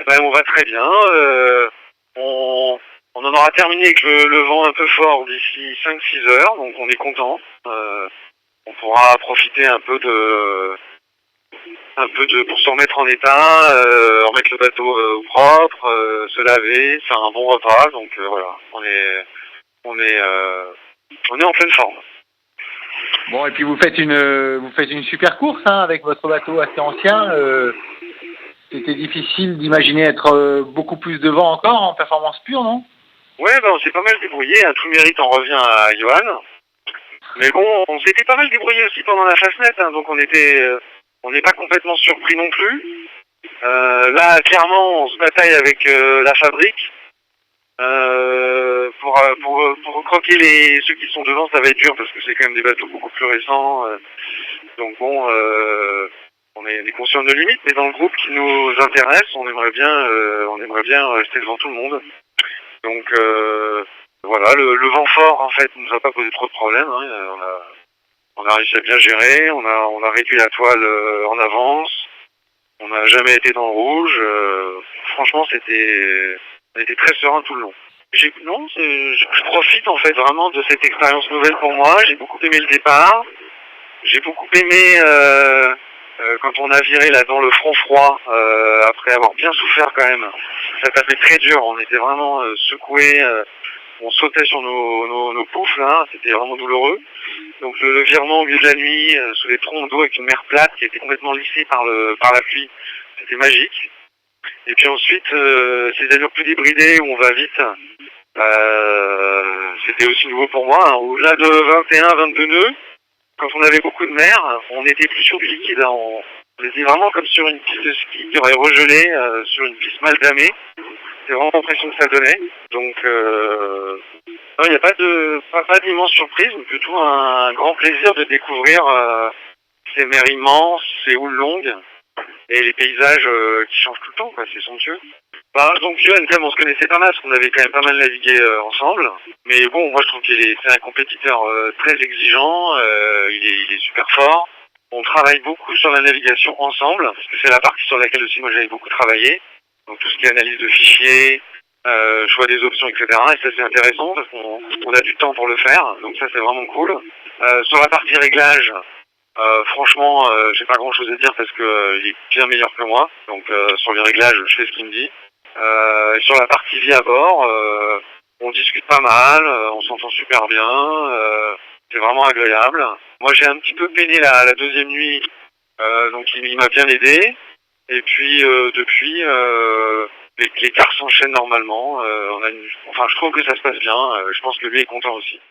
Ben, on va très bien. On, on en aura terminé avec le vent un peu fort d'ici 5-6 heures, donc on est content. On pourra profiter un peu de pour se remettre en état, remettre le bateau au propre, se laver, faire un bon repas. Donc voilà, on est on est en pleine forme. Bon, et puis vous faites une super course hein, avec votre bateau assez ancien. C'était difficile d'imaginer être beaucoup plus devant encore en performance pure, non? Ouais, ben on s'est pas mal débrouillé. Tout le mérite en revient à Johan. Mais bon, on s'était pas mal débrouillé aussi pendant la phase nette, hein, donc on n'est pas complètement surpris non plus. Là, clairement, on se bataille avec la fabrique. Pour recroquer ceux qui sont devant, ça va être dur parce que c'est quand même des bateaux beaucoup plus récents. Donc bon, on est conscient de nos limites, mais dans le groupe qui nous intéresse, on aimerait bien rester devant tout le monde. Donc voilà, le vent fort en fait nous a pas posé trop de problèmes. Hein. On a réussi à bien gérer, on a réduit la toile en avance, on n'a jamais été dans le rouge. Franchement, on était très serein tout le long. Je profite en fait vraiment de cette expérience nouvelle pour moi. J'ai beaucoup aimé le départ. J'ai beaucoup aimé quand on a viré là dans le front froid, après avoir bien souffert quand même. Ça tapait très dur, on était vraiment secoués, on sautait sur nos poufs là, c'était vraiment douloureux. Donc le virement au milieu de la nuit, sous les troncs d'eau avec une mer plate qui était complètement lissée par la pluie, c'était magique. Et puis ensuite, ces allures plus débridées où on va vite, c'était aussi nouveau pour moi. Hein. Au-delà de 21-22 nœuds, quand on avait beaucoup de mer, on était plus sur du liquide. Hein. On était vraiment comme sur une piste de ski qui aurait regelé sur une piste mal damée. C'est vraiment l'impression que ça donnait. Donc, il n'y a pas d'immense surprise, mais plutôt un grand plaisir de découvrir ces mers immenses, ces houles longues et les paysages qui changent tout le temps, quoi. C'est somptueux. Donc Johan, quand même, on se connaissait pas mal parce qu'on avait quand même pas mal navigué ensemble. Mais bon, moi je trouve c'est un compétiteur très exigeant, il est super fort. On travaille beaucoup sur la navigation ensemble, parce que c'est la partie sur laquelle aussi moi j'avais beaucoup travaillé. Donc tout ce qui est analyse de fichiers, choix des options, etc. Et ça c'est intéressant parce qu'on a du temps pour le faire, donc ça c'est vraiment cool. Sur la partie réglage, franchement, j'ai pas grand chose à dire parce que il est bien meilleur que moi. Donc sur les réglages, je fais ce qu'il me dit. Sur la partie vie à bord, on discute pas mal, on s'entend super bien, c'est vraiment agréable. Moi j'ai un petit peu peiné la deuxième nuit, donc il m'a bien aidé. Et puis depuis, les quarts s'enchaînent normalement. Je trouve que ça se passe bien. Je pense que lui est content aussi.